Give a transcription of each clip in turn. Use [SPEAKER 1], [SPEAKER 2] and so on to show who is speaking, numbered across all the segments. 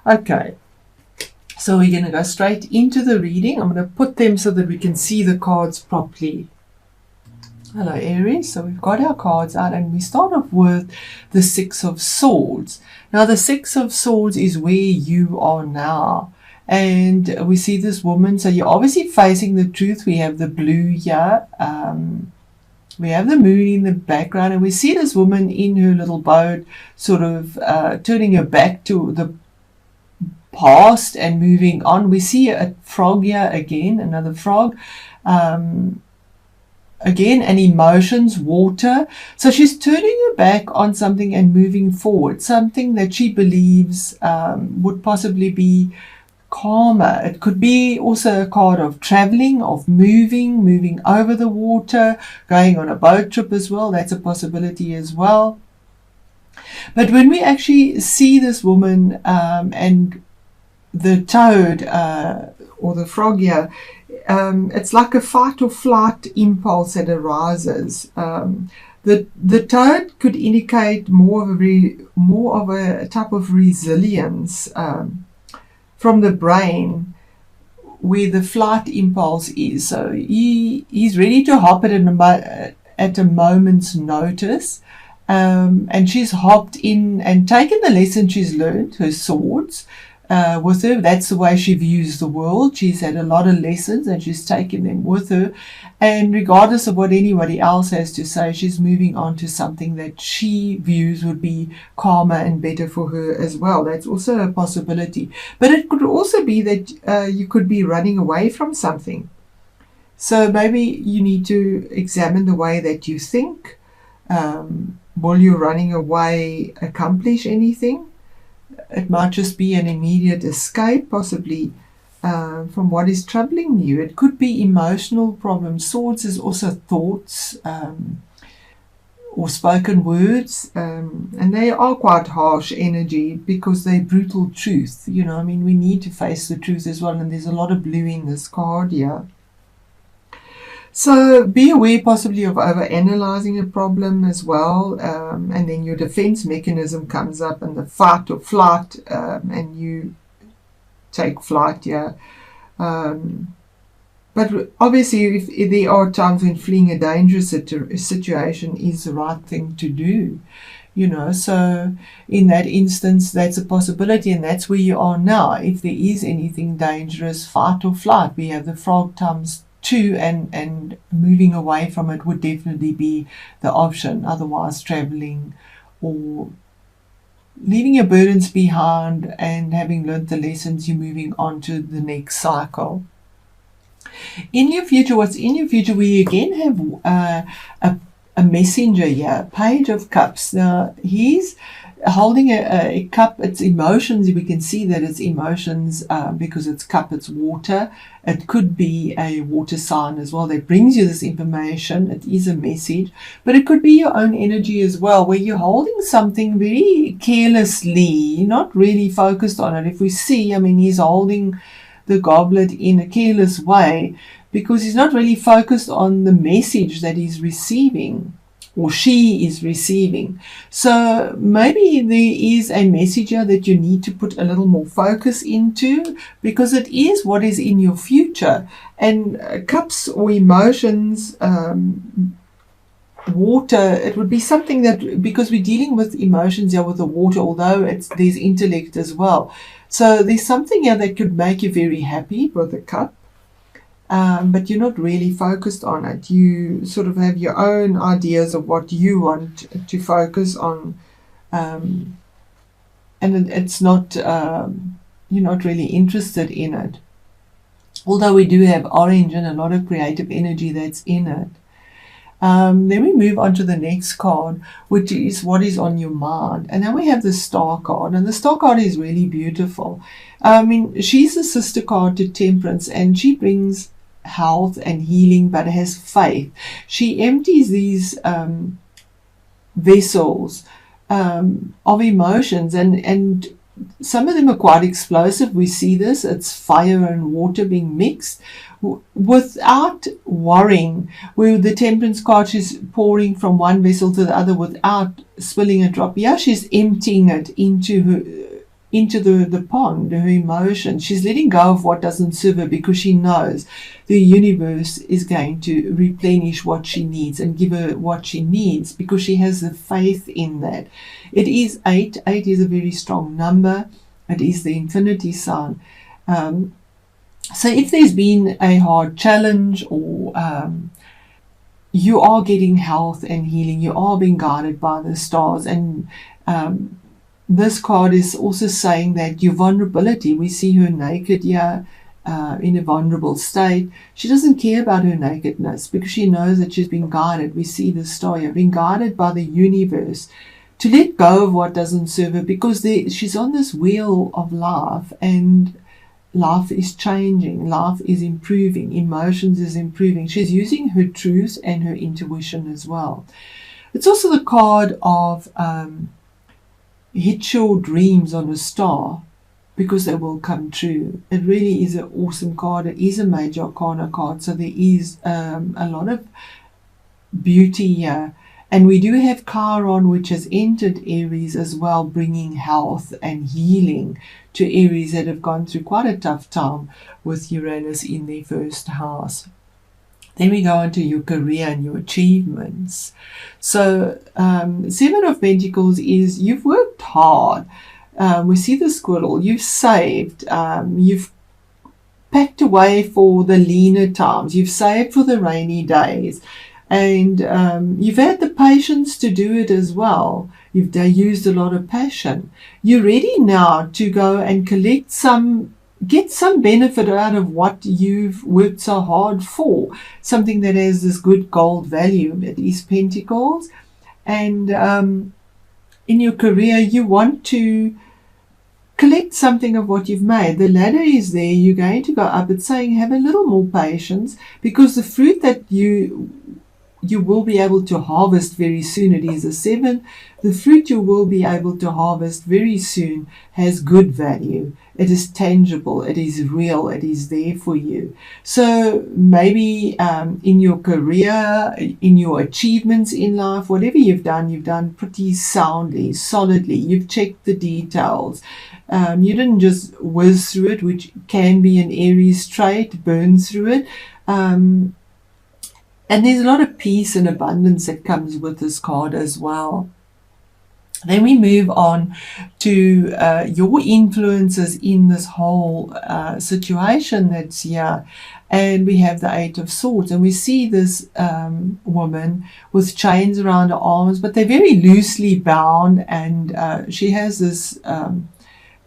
[SPEAKER 1] Okay. So we're going to go straight into the reading. I'm going to put them so that we can see the cards properly. Hello Aries, so we've got our cards out and we start off with the Six of Swords. Now the Six of Swords is where you are now, and we see this woman, so you're obviously facing the truth. We have the blue here, we have the moon in the background, and we see this woman in her little boat sort of turning her back to the past and moving on. We see a frog here again, another frog. Again, and emotions, water. So she's turning her back on something and moving forward, something that she believes would possibly be calmer. It could be also a card of traveling, of moving over the water, going on a boat trip as well. That's a possibility as well. But when we actually see this woman and the toad or the frog here, it's like a fight or flight impulse that arises. The toad could indicate more of a type of resilience from the brain, where the flight impulse is. So he's ready to hop at a moment's notice. And she's hopped in and taken the lesson she's learned, her swords, with her. That's the way she views the world. She's had a lot of lessons and she's taken them with her. And regardless of what anybody else has to say, she's moving on to something that she views would be calmer and better for her as well. That's also a possibility. But it could also be that you could be running away from something. So maybe you need to examine the way that you think. Will you running away accomplish anything? It might just be an immediate escape, possibly from what is troubling you. It could be emotional problems. Swords is also thoughts or spoken words, and they are quite harsh energy because they're brutal truth. You know, I mean, we need to face the truth as well, and there's a lot of blue in this card here. So be aware possibly of overanalyzing a problem as well, and then your defense mechanism comes up and the fight or flight, and you take flight here. But obviously if there are times when fleeing a dangerous situation is the right thing to do, you know, so in that instance that's a possibility, and that's where you are now. If there is anything dangerous, fight or flight, we have the frog times 2, and moving away from it would definitely be the option. Otherwise, traveling or leaving your burdens behind and having learned the lessons, you're moving on to the next cycle. In your future, what's in your future, we again have a messenger here, Page of Cups. Now he's holding a cup. It's emotions. We can see that it's emotions because it's cup, it's water. It could be a water sign as well that brings you this information. It is a message, but it could be your own energy as well, where you're holding something very carelessly, not really focused on it. If we see, I mean, he's holding the goblet in a careless way because he's not really focused on the message that he's receiving, or she is receiving. So maybe there is a message here that you need to put a little more focus into, because it is what is in your future. And cups or emotions, water, it would be something that, because we're dealing with emotions here with the water, although there's intellect as well. So there's something here that could make you very happy with a cup. But you're not really focused on it. You sort of have your own ideas of what you want to focus on, and it's not, you're not really interested in it. Although we do have orange and a lot of creative energy that's in it. Then we move on to the next card, which is what is on your mind. And then we have the Star card, and the Star card is really beautiful. I mean, she's a sister card to Temperance, and she brings health and healing, but has faith. She empties these vessels of emotions, and some of them are quite explosive. We see this, it's fire and water being mixed without worrying. Where the Temperance card, she's pouring from one vessel to the other without spilling a drop. Yeah, she's emptying it into into the pond, her emotions. She's letting go of what doesn't serve her because she knows the universe is going to replenish what she needs and give her what she needs because she has the faith in that. It is 8. 8 is a very strong number. It is the infinity sign. So if there's been a hard challenge or you are getting health and healing, you are being guided by the stars, and this card is also saying that your vulnerability, we see her naked here in a vulnerable state. She doesn't care about her nakedness because she knows that she's been guided. We see the star here, being guided by the universe to let go of what doesn't serve her because she's on this wheel of life, and life is changing, life is improving, emotions is improving. She's using her truth and her intuition as well. It's also the card of hit your dreams on a star because they will come true. It really is an awesome card. It is a major arcana card, so there is a lot of beauty here. And we do have Chiron, which has entered Aries as well, bringing health and healing to Aries that have gone through quite a tough time with Uranus in their first house. Then we go on to your career and your achievements. So 7 of Pentacles is you've worked hard. We see the squirrel. You've saved. You've packed away for the leaner times. You've saved for the rainy days. And you've had the patience to do it as well. You've used a lot of passion. You're ready now to go and get some benefit out of what you've worked so hard for. Something that has this good gold value. It is Pentacles. And in your career, you want to collect something of what you've made. The ladder is there. You're going to go up. It's saying have a little more patience because the fruit that you will be able to harvest very soon. It is a 7. The fruit you will be able to harvest very soon has good value. It is tangible. It is real. It is there for you. So maybe in your career, in your achievements in life, whatever you've done pretty soundly, solidly. You've checked the details. You didn't just whiz through it, which can be an Aries trait, burn through it. And there's a lot of peace and abundance that comes with this card as well. Then we move on to your influences in this whole situation that's here. And we have the 8 of Swords. And we see this woman with chains around her arms, but they're very loosely bound. And she has this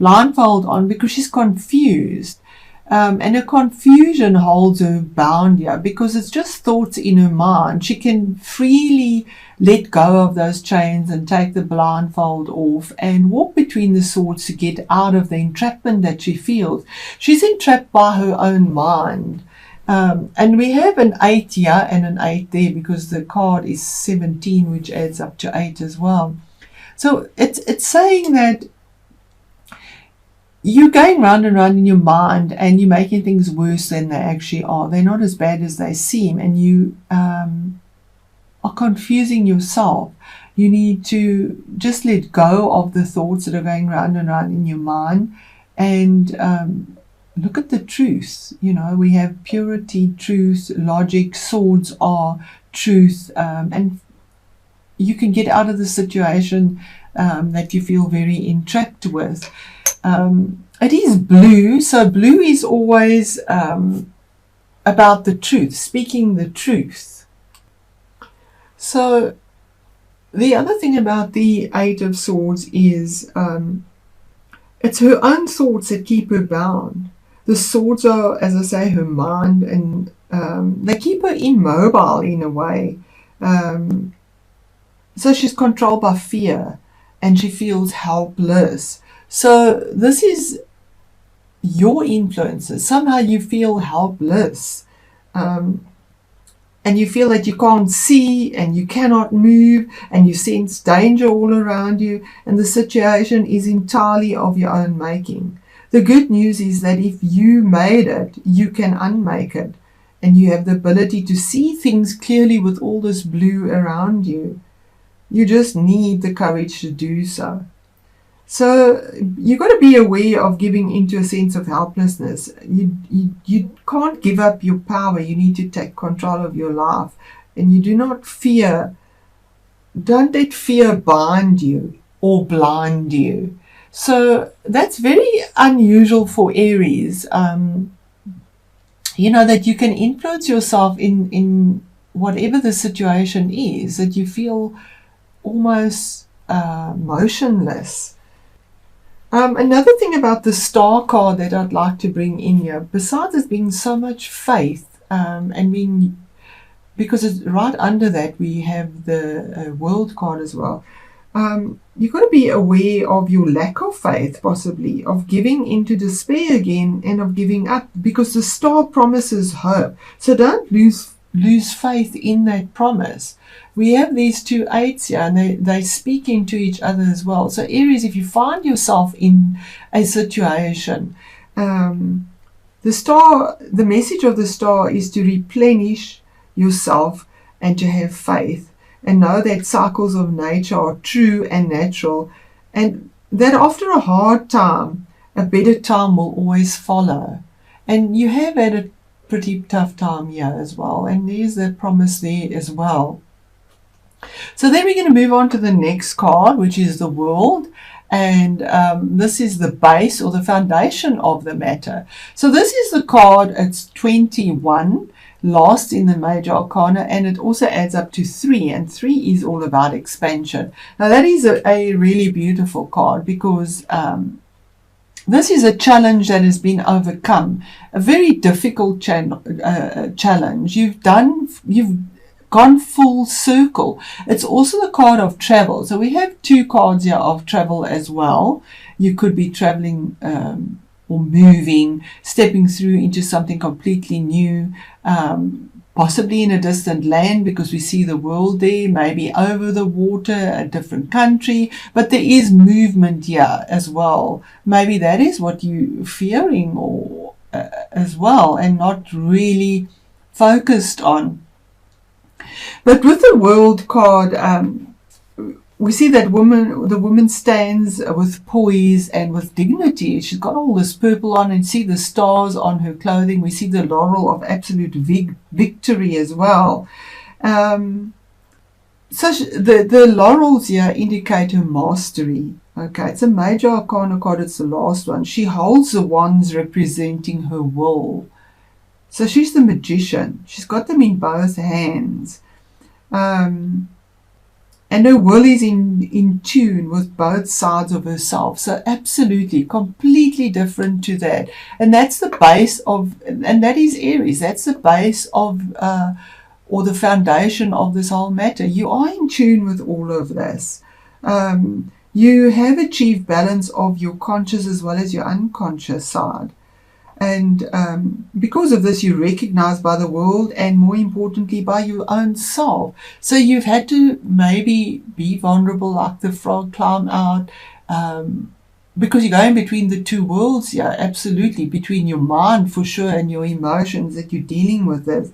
[SPEAKER 1] blindfold on because she's confused. And her confusion holds her bound here because it's just thoughts in her mind. She can freely let go of those chains and take the blindfold off and walk between the swords to get out of the entrapment that she feels. She's entrapped by her own mind. And we have an 8 here and an 8 there because the card is 17, which adds up to 8 as well. So it's saying that you're going round and round in your mind and you're making things worse than they actually are. They're not as bad as they seem, and you are confusing yourself. You need to just let go of the thoughts that are going round and round in your mind and look at the truth. You know, we have purity, truth, logic. Swords are truth, and you can get out of the situation that you feel very entrapped with. It is blue, so blue is always about the truth, speaking the truth. So the other thing about the 8 of Swords is it's her own thoughts that keep her bound. The swords are, as I say, her mind, and they keep her immobile in a way. So she's controlled by fear and she feels helpless. So this is your influences. Somehow you feel helpless. And you feel that you can't see and you cannot move and you sense danger all around you. And the situation is entirely of your own making. The good news is that if you made it, you can unmake it. And you have the ability to see things clearly with all this blue around you. You just need the courage to do so. So you've got to be aware of giving into a sense of helplessness. You can't give up your power. You need to take control of your life. And you do not fear. Don't let fear bind you or blind you. So that's very unusual for Aries. That you can influence yourself in whatever the situation is, that you feel almost motionless. Another thing about the star card that I'd like to bring in here, besides it being so much faith, and being, because it's right under that we have the world card as well. You've got to be aware of your lack of faith, possibly, of giving into despair again and of giving up, because the star promises hope. So don't lose faith in that promise. We have these two eights here, and they speak into each other as well. So Aries, if you find yourself in a situation, the message of the star is to replenish yourself and to have faith, and know that cycles of nature are true and natural, and that after a hard time, a better time will always follow. And you have had a pretty tough time here as well, and there's that promise there as well. So then we're going to move on to the next card, which is the World, and this is the base or the foundation of the matter. So this is the card, it's 21, last in the major arcana, and it also adds up to 3, and 3 is all about expansion. Now that is a really beautiful card, because this is a challenge that has been overcome, a very difficult challenge. You've gone full circle. It's also the card of travel. So we have 2 cards here of travel as well. You could be traveling or moving, stepping through into something completely new, possibly in a distant land, because we see the world there, maybe over the water, a different country, but there is movement here as well. Maybe that is what you're fearing or as well, and not really focused on. But with the World card, we see that the woman stands with poise and with dignity. She's got all this purple on, and see the stars on her clothing. We see the laurel of absolute victory as well. So the laurels here indicate her mastery. Okay, it's a major arcana card. It's the last one. She holds the wands representing her will. So she's the magician. She's got them in both hands. And her will is in tune with both sides of herself. So absolutely, completely different to that. And that's the base of, and that is Aries. That's the base of, or the foundation of this whole matter. You are in tune with all of this. You have achieved balance of your conscious as well as your unconscious side. And because of this, you're recognized by the world, and more importantly, by your own self. So you've had to maybe be vulnerable, like the frog, climb out, because you're going between the 2 worlds here, absolutely, between your mind for sure and your emotions that you're dealing with this.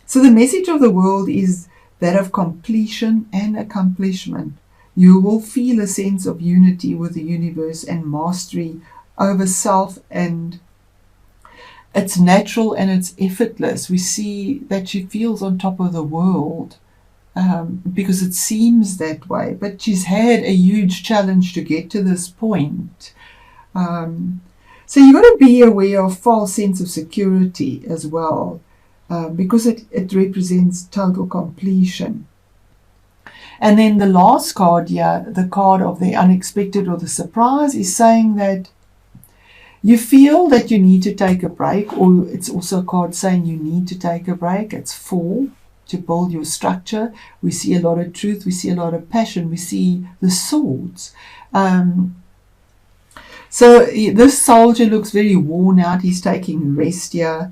[SPEAKER 1] So the message of the world is that of completion and accomplishment. You will feel a sense of unity with the universe and mastery over self, and it's natural and it's effortless. We see that she feels on top of the world because it seems that way. But she's had a huge challenge to get to this point. So you've got to be aware of false sense of security as well, because it represents total completion. And then the last card here, the card of the unexpected or the surprise, is saying that you feel that you need to take a break, or it's also a card saying you need to take a break. It's 4, to build your structure. We see a lot of truth. We see a lot of passion. We see the swords. So this soldier looks very worn out. He's taking rest here.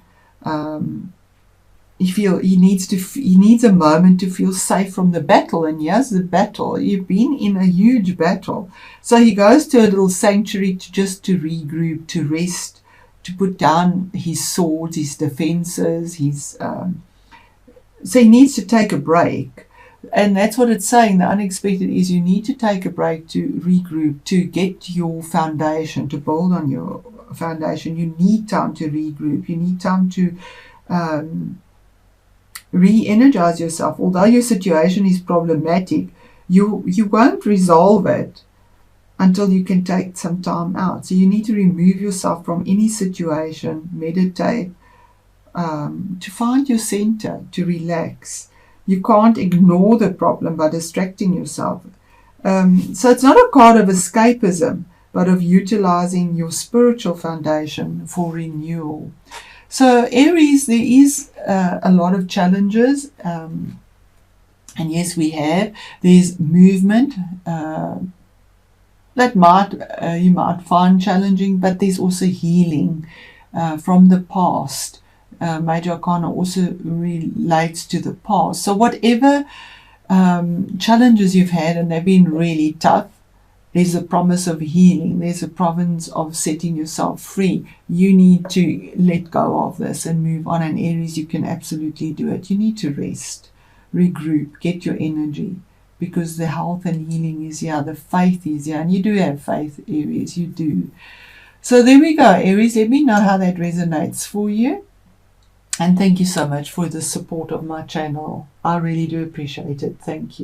[SPEAKER 1] He needs a moment to feel safe from the battle, and here's the battle. You've been in a huge battle, so he goes to a little sanctuary to regroup, to rest, to put down his swords, his defenses, so he needs to take a break. And that's what it's saying. The unexpected is you need to take a break to regroup, to get your foundation, to build on your foundation. You need time to regroup. You need time to re-energize yourself. Although your situation is problematic, you won't resolve it until you can take some time out. So you need to remove yourself from any situation, meditate, to find your center, to relax. You can't ignore the problem by distracting yourself. So it's not a card of escapism, but of utilizing your spiritual foundation for renewal. So Aries, there is a lot of challenges, and yes, there's movement that you might find challenging, but there's also healing from the past. Major Arcana also relates to the past. So whatever challenges you've had, and they've been really tough, there's a promise of healing. There's a province of setting yourself free. You need to let go of this and move on. And Aries, you can absolutely do it. You need to rest, regroup, get your energy, because the health and healing is here. The faith is here. And you do have faith, Aries. You do. So there we go, Aries. Let me know how that resonates for you. And thank you so much for the support of my channel. I really do appreciate it. Thank you.